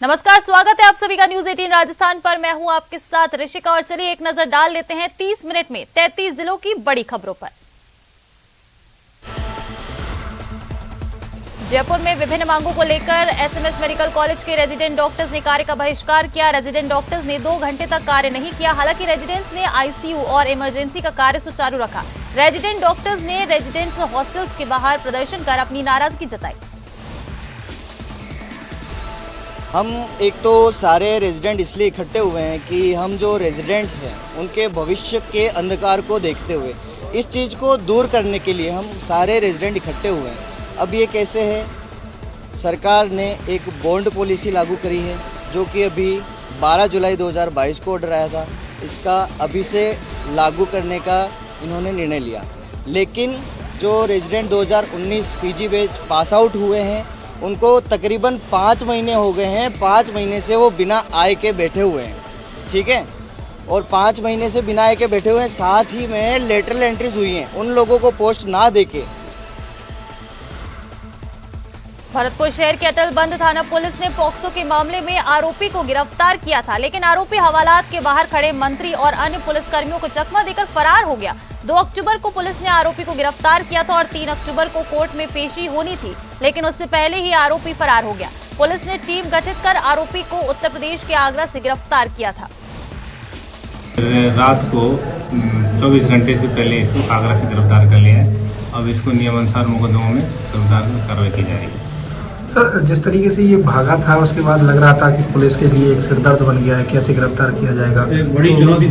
नमस्कार, स्वागत है आप सभी का न्यूज 18 राजस्थान पर। मैं हूं आपके साथ ऋषिका और चलिए एक नजर डाल लेते हैं 30 मिनट में 33 जिलों की बड़ी खबरों पर। जयपुर में विभिन्न मांगों को लेकर एसएमएस मेडिकल कॉलेज के रेजिडेंट डॉक्टर्स ने कार्य का बहिष्कार किया। रेजिडेंट डॉक्टर्स ने 2 घंटे तक कार्य नहीं किया। हालांकि रेजिडेंट्स ने आईसीयू और इमरजेंसी का कार्य सुचारू रखा। रेजिडेंट डॉक्टर्स ने रेजिडेंट्स हॉस्टल्स के बाहर प्रदर्शन कर अपनी नाराजगी जताई। हम एक तो सारे रेजिडेंट इसलिए इकट्ठे हुए हैं कि हम जो रेजिडेंट्स हैं उनके भविष्य के अंधकार को देखते हुए इस चीज़ को दूर करने के लिए हम सारे रेजिडेंट इकट्ठे हुए हैं। अब ये कैसे है, सरकार ने एक बॉन्ड पॉलिसी लागू करी है जो कि अभी 12 जुलाई 2022 को ऑर्डर आया था। इसका अभी से लागू करने का इन्होंने निर्णय लिया। लेकिन जो resident 2019 PG batch pass out हुए हैं उनको तकरीबन 5 महीने हो गए हैं। 5 महीने से वो बिना आय के बैठे हुए हैं, ठीक है। और 5 महीने से बिना आय के बैठे हुए हैं। साथ ही में लेटरल एंट्रीज हुई हैं उन लोगों को पोस्ट ना देके। भरतपुर शहर के अटल बंद थाना पुलिस ने पॉक्सो के मामले में आरोपी को गिरफ्तार किया था, लेकिन आरोपी हवालात के बाहर खड़े मंत्री और अन्य पुलिसकर्मियों को चकमा देकर फरार हो गया। 2 अक्टूबर को पुलिस ने आरोपी को गिरफ्तार किया था और 3 अक्टूबर को कोर्ट में पेशी होनी थी, लेकिन उससे पहले ही आरोपी फरार हो गया। पुलिस ने टीम गठित कर आरोपी को उत्तर प्रदेश के आगरा से गिरफ्तार किया था। रात को 24 घंटे से पहले इसको आगरा से गिरफ्तार कर लिया है। अब इसको नियमानुसार मुकदमों में गिरफ्तार कार्रवाई की जाएगी। सर, जिस तरीके से ये भागा था उसके बाद लग रहा था कि पुलिस के लिए एक सिरदर्द बन गया है, कैसे गिरफ्तार किया जाएगा। बड़ी चुनौती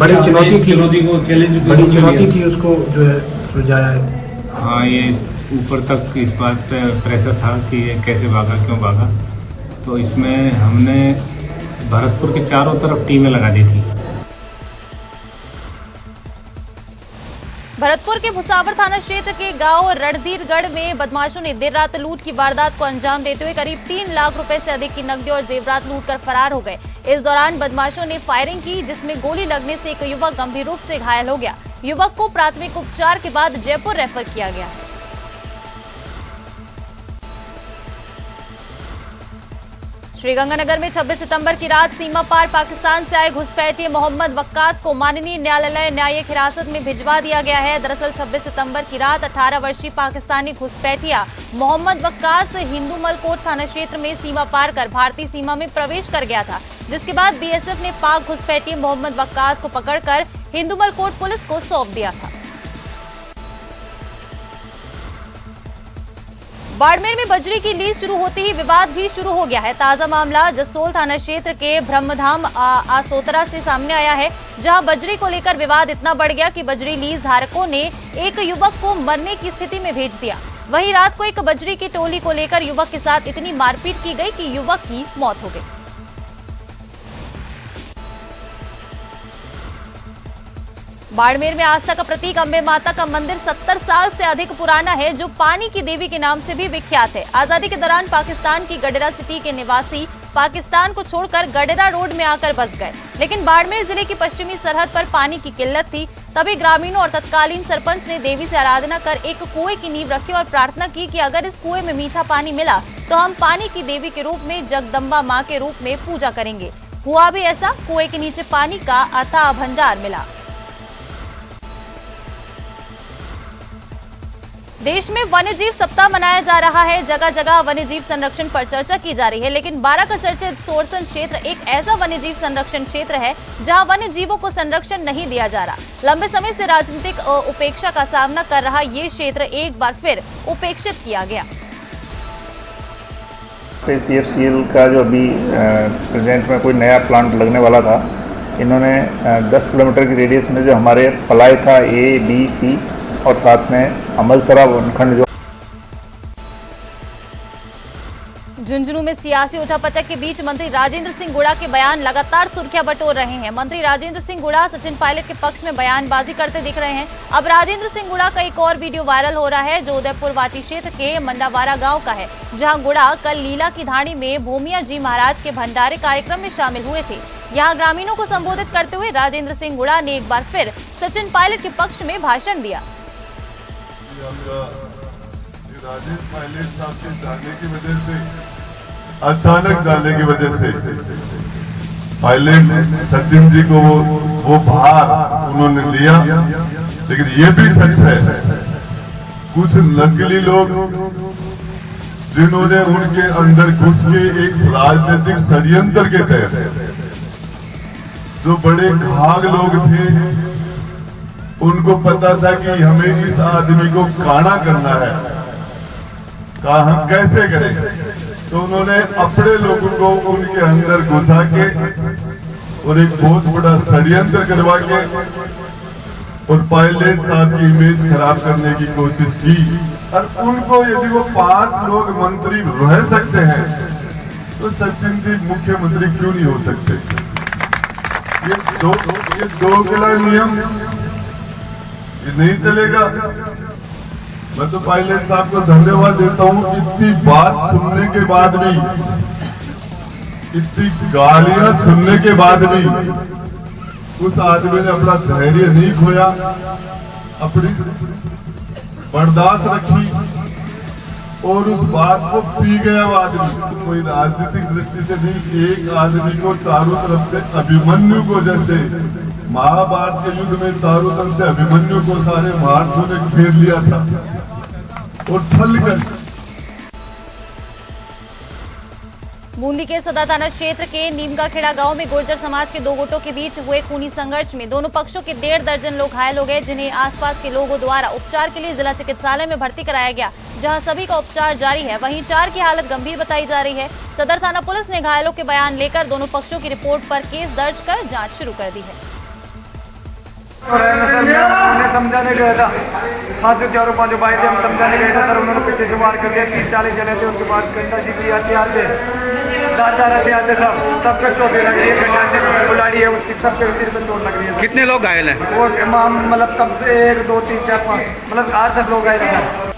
थी उसको जो है सुलझाया है। हाँ, ये ऊपर तक इस बात पे प्रेशर था कि ये कैसे भागा, क्यों भागा। तो इसमें हमने भरतपुर के चारों तरफ टीमें लगा दी थी। भरतपुर के भुसावर थाना क्षेत्र के गांव रणधीरगढ़ में बदमाशों ने देर रात लूट की वारदात को अंजाम देते हुए करीब 3 लाख रुपए से अधिक की नकदी और जेवरात लूट कर फरार हो गए। इस दौरान बदमाशों ने फायरिंग की, जिसमें गोली लगने से एक युवक गंभीर रूप से घायल हो गया। युवक को प्राथमिक उपचार के बाद जयपुर रेफर किया गया। श्रीगंगानगर में 26 सितंबर की रात सीमा पार पाकिस्तान से आए घुसपैठिए मोहम्मद वक्कास को माननीय न्यायालय न्यायिक हिरासत में भिजवा दिया गया है। दरअसल 26 सितंबर की रात 18 वर्षीय पाकिस्तानी घुसपैठिया मोहम्मद वक्कास हिंदूमल कोट थाना क्षेत्र में सीमा पार कर भारतीय सीमा में प्रवेश कर गया था, जिसके बाद बीएसएफ ने पाक घुसपैठिए मोहम्मद वक्कास को पकड़कर हिंदूमल कोट पुलिस को सौंप दिया था। बाड़मेर में बजरी की लीज शुरू होते ही विवाद भी शुरू हो गया है। ताजा मामला जसोल थाना क्षेत्र के ब्रह्मधाम आसोतरा से सामने आया है, जहां बजरी को लेकर विवाद इतना बढ़ गया कि बजरी लीज धारकों ने एक युवक को मरने की स्थिति में भेज दिया। वहीं रात को एक बजरी की टोली को लेकर युवक के साथ इतनी मारपीट की गई कि युवक की मौत हो गई। बाड़मेर में आस्था का प्रतीक अंबे माता का मंदिर 70 साल से अधिक पुराना है, जो पानी की देवी के नाम से भी विख्यात है। आजादी के दौरान पाकिस्तान की गडेरा सिटी के निवासी पाकिस्तान को छोड़कर गडेरा रोड में आकर बस गए, लेकिन बाड़मेर जिले की पश्चिमी सरहद पर पानी की किल्लत थी। तभी ग्रामीणों और तत्कालीन सरपंच ने देवी से आराधना कर एक कुएं की नींव रखी और प्रार्थना की कि अगर इस कुएं में मीठा पानी मिला तो हम पानी की देवी के रूप में जगदम्बा माँ के रूप में पूजा करेंगे। हुआ भी ऐसा, कुएं के नीचे पानी का अथाह भंडार मिला। देश में वन्यजीव सप्ताह मनाया जा रहा है। जगह जगह वन्यजीव संरक्षण पर चर्चा की जा रही है, लेकिन बारां का चर्चित सोरसन क्षेत्र एक ऐसा वन्यजीव संरक्षण क्षेत्र है जहां वन्यजीवों को संरक्षण नहीं दिया जा रहा। लंबे समय से राजनीतिक उपेक्षा का सामना कर रहा ये क्षेत्र एक बार फिर उपेक्षित किया गया। CFCL का जो अभी प्रेजेंट में कोई नया प्लांट लगने वाला था, इन्होंने 10 किलोमीटर की रेडियस में जो हमारे पलाई था A, B, C और साथ में अमलसरा वनखंड जो झुंझुनू में सियासी उठापटक के बीच मंत्री राजेंद्र सिंह गुड़ा के बयान लगातार सुर्खियां बटोर रहे हैं। मंत्री राजेंद्र सिंह गुड़ा सचिन पायलट के पक्ष में बयानबाजी करते दिख रहे हैं। अब राजेंद्र सिंह गुड़ा का एक और वीडियो वायरल हो रहा है, जो उदयपुर वाटी क्षेत्र के मंडावारा गांव का है, जहां गुड़ा कल लीला की धाड़ी में भूमिया जी महाराज के भंडारे कार्यक्रम में शामिल हुए थे। यहां ग्रामीणों को संबोधित करते हुए राजेंद्र सिंह गुड़ा ने एक बार फिर सचिन पायलट के पक्ष में भाषण दिया। राजेश पायलट साहब के जाने की वजह से अचानक जाने की वजह से पायलट सचिन जी को वो भार उन्होंने लिया। लेकिन ये भी सच है, कुछ नकली लोग जिन्होंने उनके अंदर घुस के एक राजनीतिक षड्यंत्र के तहत, जो बड़े घाघ लोग थे, उनको पता था कि हमें इस आदमी को काना करना है, कहा कैसे करें, तो उन्होंने अपने लोगों को उनके अंदर घुसा के और एक बहुत बड़ा षड्यंत्र करवा के और पायलट साहब की इमेज खराब करने की कोशिश की। और उनको यदि वो 5 लोग मंत्री रह सकते हैं तो सचिन जी मुख्यमंत्री क्यों नहीं हो सकते? ये दोगला नियम ये नहीं चलेगा। मैं तो पायलट साहब को धन्यवाद देता हूं, इतनी बात सुनने के बाद भी, इतनी गालियां सुनने के बाद भी उस आदमी ने अपना धैर्य नहीं खोया, अपनी बर्दाश्त रखी और उस बात को पी गया वो आदमी। तो कोई राजनीतिक दृष्टि से नहीं, एक आदमी को चारों तरफ से अभिमन्यु को, जैसे महाभारत के युद्ध में चारों तरफ से अभिमन्यु को सारे महारथों ने घेर लिया था और छल कर। बूंदी के सदर थाना क्षेत्र के नीमकाखेड़ा गांव में गुर्जर समाज के 2 गुटों के बीच हुए खूनी संघर्ष में दोनों पक्षों के 1.5 दर्जन लोग घायल हो गए, जिन्हें आसपास के लोगों द्वारा उपचार के लिए जिला चिकित्सालय में भर्ती कराया गया, जहां सभी का उपचार जारी है। वहीं 4 की हालत गंभीर बताई जा रही है। सदर थाना पुलिस ने घायलों के बयान लेकर दोनों पक्षों की रिपोर्ट पर केस दर्ज कर जाँच शुरू कर दी है। सर उन्हें समझाने गया था, 5-4 भाई थे, हम समझाने गए थे सर, उन्होंने पीछे से वार कर दिया। 30-40 जने थे, उनके पास गंदा सीधी हथियार थे, दार हथियार थे, सब पे चोटें लग रही है। गंदा से बुलाड़ी है उसकी, सबके सिर पे चोट लग रही है। कितने लोग घायल हैं? वो मतलब कम से 1, 2, 3, 4, 5 मतलब 8-10 लोग घायल हैं सर।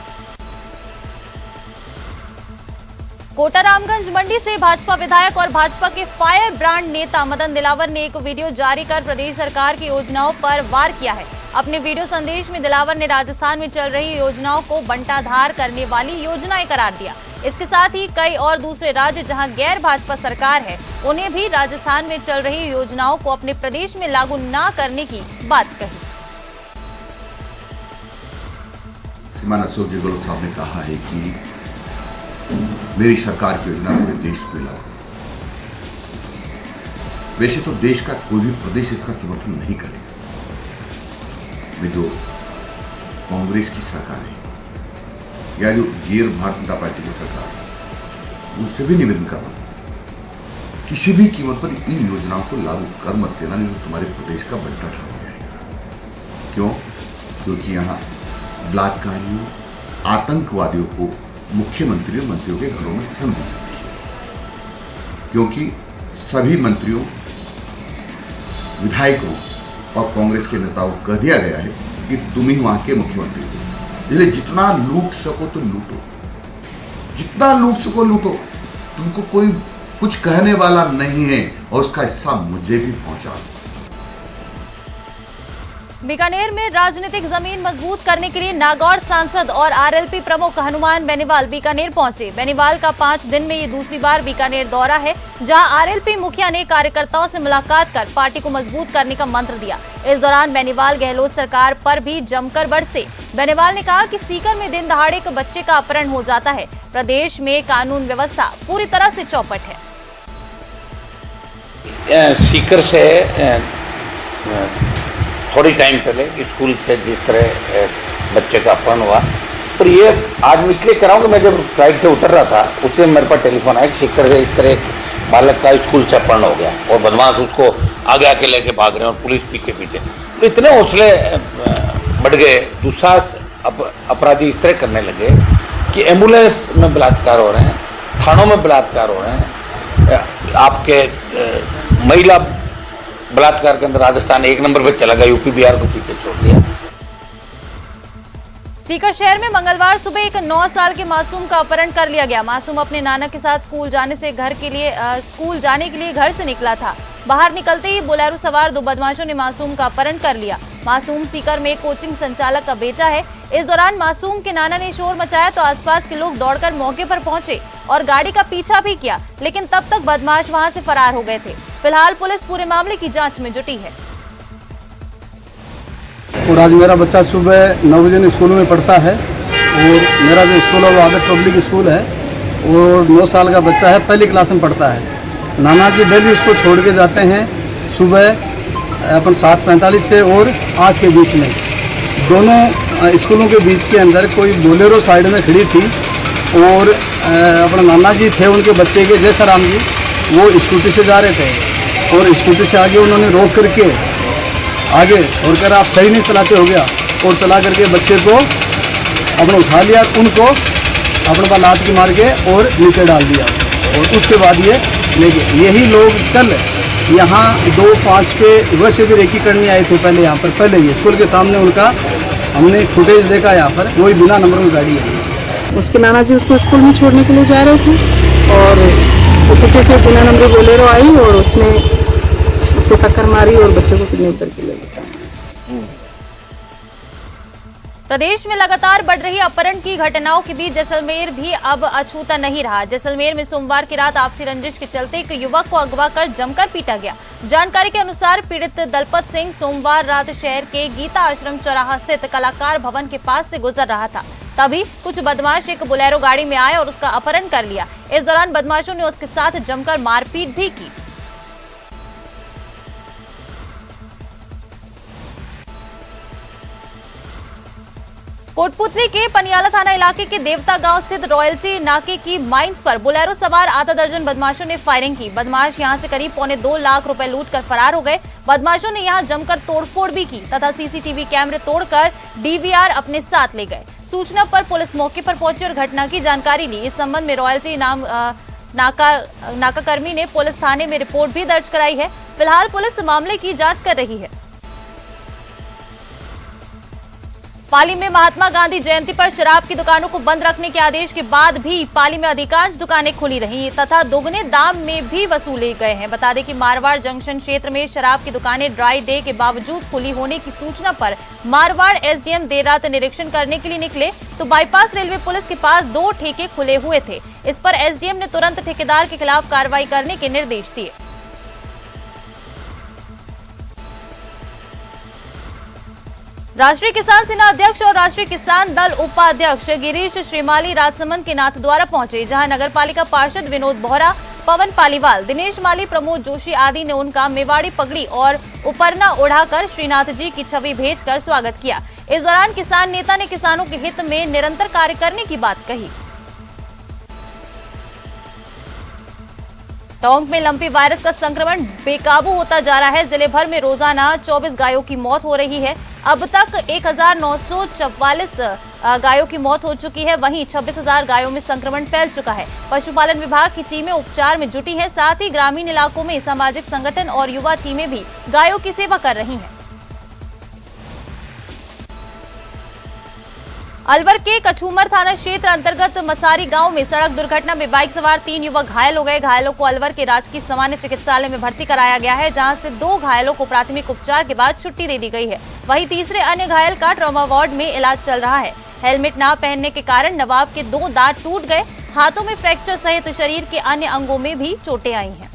कोटा रामगंज मंडी से भाजपा विधायक और भाजपा के फायर ब्रांड नेता मदन दिलावर ने एक वीडियो जारी कर प्रदेश सरकार की योजनाओं पर वार किया है। अपने वीडियो संदेश में दिलावर ने राजस्थान में चल रही योजनाओं को बंटाधार करने वाली योजनाएं करार दिया। इसके साथ ही कई और दूसरे राज्य जहां गैर भाजपा सरकार है, उन्हें भी राजस्थान में चल रही योजनाओं को अपने प्रदेश में लागू न करने की बात कही। श्रीमान अशोक जी गहलोत साहब ने कहा है कि मेरी सरकार की योजना पूरे देश में लागू। वैसे तो देश का कोई भी प्रदेश इसका समर्थन नहीं करेगा। में जो कांग्रेस की सरकार है या जो गैर भारतीय जनता पार्टी की सरकार है, उनसे भी निवेदन करना, किसी भी कीमत पर इन योजनाओं को लागू कर मत देना, नहीं तो तुम्हारे प्रदेश का बंटाढार हो जाएगा। क्यों? क्योंकि यहाँ बलात्कारियों, आतंकवादियों को मुख्यमंत्री और मंत्रियों के घरों में शरण दी जाती है, क्योंकि सभी मंत्रियों, विधायकों और कांग्रेस के नेताओं को कह दिया गया है कि तुम ही वहां के मुख्यमंत्री हो, इसलिए जितना लूट सको तो लूटो, जितना लूट सको लूटो, तुमको कोई कुछ कहने वाला नहीं है और उसका हिस्सा मुझे भी पहुंचा। बीकानेर में राजनीतिक जमीन मजबूत करने के लिए नागौर सांसद और आरएलपी प्रमुख हनुमान बेनीवाल बीकानेर पहुंचे। बेनीवाल का 5 दिन में ये दूसरी बार बीकानेर दौरा है, जहां आरएलपी मुखिया ने कार्यकर्ताओं से मुलाकात कर पार्टी को मजबूत करने का मंत्र दिया। इस दौरान बेनीवाल गहलोत सरकार पर भी जमकर बरसे। बेनीवाल ने कहा कि सीकर में दिन दहाड़े एक बच्चे का अपहरण हो जाता है, प्रदेश में कानून व्यवस्था पूरी तरह से चौपट है। सीकर से थोड़ी टाइम पहले स्कूल से जिस तरह बच्चे का अपहरण हुआ, और ये आज मैं इसलिए कर रहा हूँ कि मैं जब फ्लाइट से उतर रहा था उस दिन मेरे पास टेलीफोन आया कि सीकर से इस तरह बालक का स्कूल से अपहरण हो गया और बदमाश उसको आगे आके लेके भाग रहे हैं और पुलिस पीछे पीछे। तो इतने हौसले बढ़ गए, दुस्साहस अपराधी इस तरह करने लगे कि एम्बुलेंस में बलात्कार हो रहे हैं, थानों में बलात्कार हो रहे हैं। आपके महिला बलात्कार के अंदर राजस्थान 1 नंबर पर चला गया, यूपी बिहार को पीछे छोड़ दिया। सीकर शहर में मंगलवार सुबह एक 9 साल के मासूम का अपहरण कर लिया गया। मासूम अपने नाना के साथ स्कूल जाने के लिए घर से निकला था। बाहर निकलते ही बोलेरो सवार 2 बदमाशों ने मासूम का अपहरण कर लिया। मासूम सीकर में कोचिंग संचालक का बेटा है। इस दौरान मासूम के नाना ने शोर मचाया तो आसपास के लोग दौड़कर मौके पर पहुंचे। और गाड़ी का पीछा भी किया, लेकिन तब तक बदमाश वहां से फरार हो गए थे। फिलहाल पुलिस पूरे मामले की जांच में जुटी है। और आज मेरा बच्चा सुबह 9 बजे स्कूल में पढ़ता है और मेरा जो स्कूल है वो आदर्श पब्लिक स्कूल है और 9 साल का बच्चा है, पहली क्लास में पढ़ता है। नाना जी डेली उसको छोड़ के जाते हैं सुबह अपन 7:45 से और 8 के बीच में। दोनों स्कूलों के बीच के अंदर कोई बोलेरो साइड में खड़ी थी और अपना नाना जी थे, उनके बच्चे के जय राम जी, वो स्कूटी से जा रहे थे और स्कूटी से आगे उन्होंने रोक करके आगे और कह रहा आप सही नहीं चलाते हो गया, और चला करके बच्चे को अपने उठा लिया, उनको अपने पर लात की मार के और नीचे डाल दिया। और उसके बाद ये लेके यही लोग कल यहाँ 2-5 पे वैसे भी रेकी करने आए थे पहले यहाँ पर, पहले ही स्कूल के सामने उनका हमने फुटेज देखा यहाँ पर, वही बिना नंबर की गाड़ी है। उसके नाना जी उसको स्कूल में छोड़ने के लिए जा रहे थे और वो पीछे से बिना नंबर बोलेरो आई और उसने उसको टक्कर मारी और बच्चे को किडनैप करके ले गया। प्रदेश में लगातार बढ़ रही अपहरण की घटनाओं के बीच जैसलमेर भी अब अछूता नहीं रहा। जैसलमेर में सोमवार की रात आपसी रंजिश के चलते एक युवक को अगवा कर जमकर पीटा गया। जानकारी के अनुसार पीड़ित दलपत सिंह सोमवार रात शहर के गीता आश्रम चौराहा स्थित कलाकार भवन के पास से गुजर रहा था। तभी कुछ बदमाश एक बोलेरो गाड़ी में आए और उसका अपहरण कर लिया। इस दौरान बदमाशों ने उसके साथ जमकर मारपीट भी की। कोटपुतली के पनियाला थाना इलाके के देवता गांव स्थित रॉयल्टी नाके की माइंस पर बोलेरो सवार आधा दर्जन बदमाशों ने फायरिंग की। बदमाश यहां से करीब 2.25 लाख रुपए लूटकर फरार हो गए। बदमाशों ने यहां जमकर तोड़फोड़ भी की तथा सीसीटीवी कैमरे तोड़कर डीवीआर अपने साथ ले गए। सूचना पर पुलिस मौके पर पहुंची और घटना की जानकारी ली। इस संबंध में रॉयल्टी नाका कर्मी ने पुलिस थाने में रिपोर्ट भी दर्ज कराई है। फिलहाल पुलिस मामले की जांच कर रही है। पाली में महात्मा गांधी जयंती पर शराब की दुकानों को बंद रखने के आदेश के बाद भी पाली में अधिकांश दुकानें खुली रही तथा दोगुने दाम में भी वसूले गए हैं। बता दें कि मारवाड़ जंक्शन क्षेत्र में शराब की दुकानें ड्राई डे के बावजूद खुली होने की सूचना पर मारवाड़ एसडीएम देर रात निरीक्षण करने के लिए निकले तो बाईपास रेलवे पुलिस के पास 2 ठेके खुले हुए थे। इस पर एसडीएम ने तुरंत ठेकेदार के खिलाफ कार्रवाई करने के निर्देश दिए। राष्ट्रीय किसान सेना अध्यक्ष और राष्ट्रीय किसान दल उपाध्यक्ष गिरीश श्रीमाली राजसमंद के नाथद्वारा पहुंचे, जहां नगरपालिका पार्षद विनोद बोहरा, पवन पालीवाल, दिनेश माली, प्रमोद जोशी आदि ने उनका मेवाड़ी पगड़ी और उपरना उड़ाकर श्रीनाथ जी की छवि भेजकर स्वागत किया। इस दौरान किसान नेता ने किसानों के हित में निरंतर कार्य करने की बात कही। टोंक में लंपी वायरस का संक्रमण बेकाबू होता जा रहा है। जिले भर में रोजाना 24 गायों की मौत हो रही है। अब तक 1944 गायों की मौत हो चुकी है। वहीं 26,000 गायों में संक्रमण फैल चुका है। पशुपालन विभाग की टीमें उपचार में जुटी हैं। साथ ही ग्रामीण इलाकों में सामाजिक संगठन और युवा टीमें भी गायों की सेवा कर रही हैं। अलवर के कछूमर थाना क्षेत्र अंतर्गत मसारी गांव में सड़क दुर्घटना में बाइक सवार 3 युवक घायल हो गए। घायलों को अलवर के राजकीय सामान्य चिकित्सालय में भर्ती कराया गया है, जहां से 2 घायलों को प्राथमिक उपचार के बाद छुट्टी दे दी गई है। वहीं तीसरे अन्य घायल का ट्रॉमा वार्ड में इलाज चल रहा है। हेलमेट न पहनने के कारण नवाब के 2 दांत टूट गए। हाथों में फ्रैक्चर सहित शरीर के अन्य अंगों में भी चोटें आई हैं।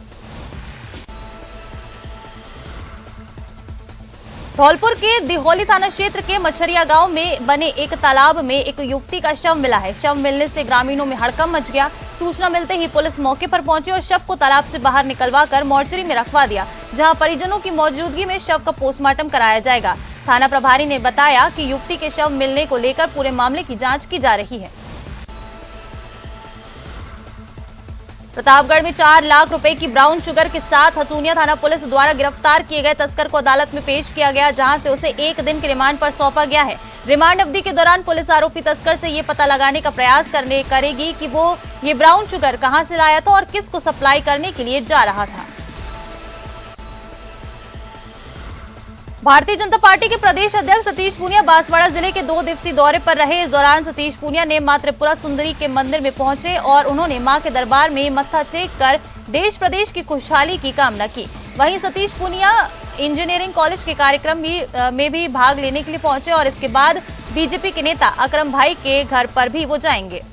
धौलपुर के दिहोली थाना क्षेत्र के मछरिया गांव में बने एक तालाब में एक युवती का शव मिला है। शव मिलने से ग्रामीणों में हड़कंप मच गया। सूचना मिलते ही पुलिस मौके पर पहुंची और शव को तालाब से बाहर निकलवाकर मोर्चरी में रखवा दिया, जहां परिजनों की मौजूदगी में शव का पोस्टमार्टम कराया जाएगा। थाना प्रभारी ने बताया कि युवती के शव मिलने को लेकर पूरे मामले की जाँच की जा रही है। प्रतापगढ़ में 4 लाख रुपए की ब्राउन शुगर के साथ हथुनिया थाना पुलिस द्वारा गिरफ्तार किए गए तस्कर को अदालत में पेश किया गया, जहां से उसे 1 दिन के रिमांड पर सौंपा गया है। रिमांड अवधि के दौरान पुलिस आरोपी तस्कर से ये पता लगाने का प्रयास करेगी कि वो ये ब्राउन शुगर कहां से लाया था और किसको सप्लाई करने के लिए जा रहा था। भारतीय जनता पार्टी के प्रदेश अध्यक्ष सतीश पूनिया बांसवाड़ा जिले के 2 दिवसीय दौरे पर रहे। इस दौरान सतीश पूनिया ने मां त्रिपुरा सुंदरी के मंदिर में पहुंचे और उन्होंने मां के दरबार में मत्था टेक कर देश प्रदेश की खुशहाली की कामना की। वहीं सतीश पूनिया इंजीनियरिंग कॉलेज के कार्यक्रम में भी भाग लेने के लिए पहुंचे और इसके बाद बीजेपी के नेता अकरम भाई के घर पर भी वो जाएंगे।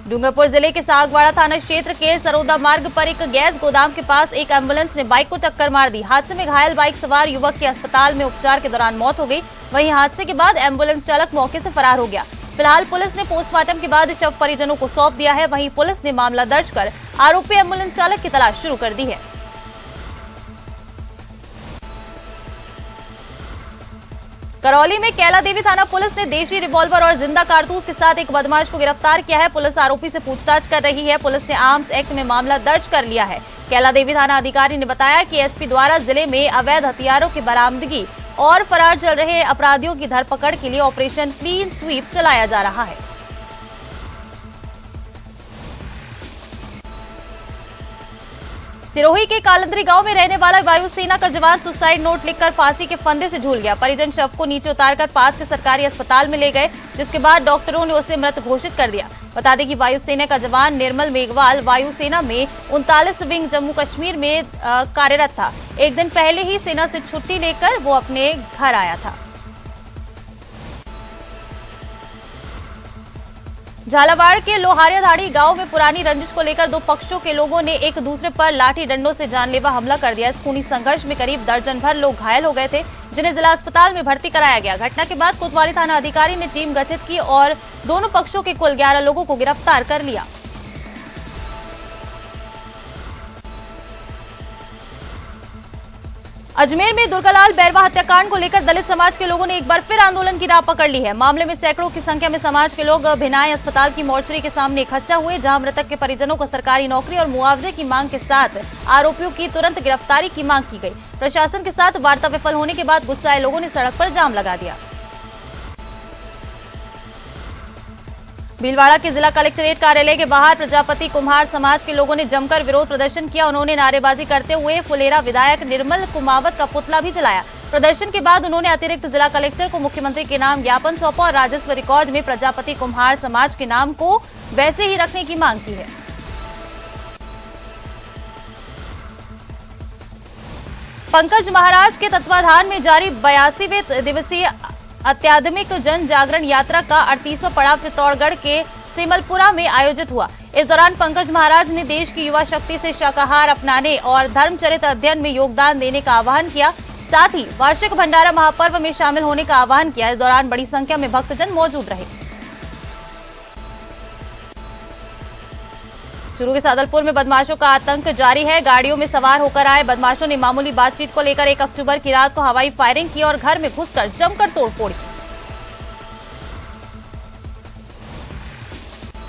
डूंगरपुर जिले के सागवाड़ा थाना क्षेत्र के सरोदा मार्ग पर एक गैस गोदाम के पास एक एम्बुलेंस ने बाइक को टक्कर मार दी। हादसे में घायल बाइक सवार युवक की अस्पताल में उपचार के दौरान मौत हो गई। वहीं हादसे के बाद एम्बुलेंस चालक मौके से फरार हो गया। फिलहाल पुलिस ने पोस्टमार्टम के बाद शव परिजनों को सौंप दिया है। वहीं पुलिस ने मामला दर्ज कर आरोपी एम्बुलेंस चालक की तलाश शुरू कर दी है। करौली में कैला देवी थाना पुलिस ने देशी रिवॉल्वर और जिंदा कारतूस के साथ एक बदमाश को गिरफ्तार किया है। पुलिस आरोपी से पूछताछ कर रही है। पुलिस ने आर्म्स एक्ट में मामला दर्ज कर लिया है। कैला देवी थाना अधिकारी ने बताया कि एसपी द्वारा जिले में अवैध हथियारों की बरामदगी और फरार चल रहे अपराधियों की धरपकड़ के लिए ऑपरेशन क्लीन स्वीप चलाया जा रहा है। सिरोही के कालंदरी गांव में रहने वाला वायुसेना का जवान सुसाइड नोट लिखकर फांसी के फंदे से झूल गया। परिजन शव को नीचे उतारकर पास के सरकारी अस्पताल में ले गए, जिसके बाद डॉक्टरों ने उसे मृत घोषित कर दिया। बता दें कि वायुसेना का जवान निर्मल मेघवाल वायुसेना में 39 विंग जम्मू कश्मीर में कार्यरत था। एक दिन पहले ही सेना से छुट्टी लेकर वो अपने घर आया था। झालावाड़ के लोहारियाधाड़ी गांव में पुरानी रंजिश को लेकर दो पक्षों के लोगों ने एक दूसरे पर लाठी डंडों से जानलेवा हमला कर दिया। इस खूनी संघर्ष में करीब दर्जन भर लोग घायल हो गए थे, जिन्हें जिला अस्पताल में भर्ती कराया गया। घटना के बाद कोतवाली थाना अधिकारी ने टीम गठित की और दोनों पक्षों के कुल 11 लोगों को गिरफ्तार कर लिया। अजमेर में दुर्गालाल बैरवा हत्याकांड को लेकर दलित समाज के लोगों ने एक बार फिर आंदोलन की राह पकड़ ली है। मामले में सैकड़ों की संख्या में समाज के लोग भिनाई अस्पताल की मोर्चरी के सामने इकट्ठा हुए, जहां मृतक के परिजनों को सरकारी नौकरी और मुआवजे की मांग के साथ आरोपियों की तुरंत गिरफ्तारी की मांग की गई। प्रशासन के साथ वार्ता विफल होने के बाद गुस्साए लोगों ने सड़क पर जाम लगा दिया। भीलवाड़ा के जिला कलेक्ट्रेट कार्यालय के बाहर प्रजापति कुम्हार समाज के लोगों ने जमकर विरोध प्रदर्शन किया। उन्होंने नारेबाजी करते हुए फुलेरा विधायक निर्मल कुमावत का पुतला भी जलाया। प्रदर्शन के बाद उन्होंने अतिरिक्त जिला कलेक्टर को मुख्यमंत्री के नाम ज्ञापन सौंपा और राजस्व रिकॉर्ड में प्रजापति कुम्हार समाज के नाम को वैसे ही रखने की मांग की है। पंकज महाराज के तत्वाधान में जारी 82वें दिवसीय अत्याधुनिक जन जागरण यात्रा का 38वां पड़ाव चित्तौड़गढ़ के सिमलपुरा में आयोजित हुआ। इस दौरान पंकज महाराज ने देश की युवा शक्ति से शाकाहार अपनाने और धर्मचरित्र अध्ययन में योगदान देने का आह्वान किया। साथ ही वार्षिक भंडारा महापर्व में शामिल होने का आह्वान किया। इस दौरान बड़ी संख्या में भक्तजन मौजूद रहे। चूरू के सादलपुर में बदमाशों का आतंक जारी है। गाड़ियों में सवार होकर आए बदमाशों ने मामूली बातचीत को लेकर 1 अक्टूबर की रात को हवाई फायरिंग की और घर में घुसकर जमकर तोड़फोड़ की।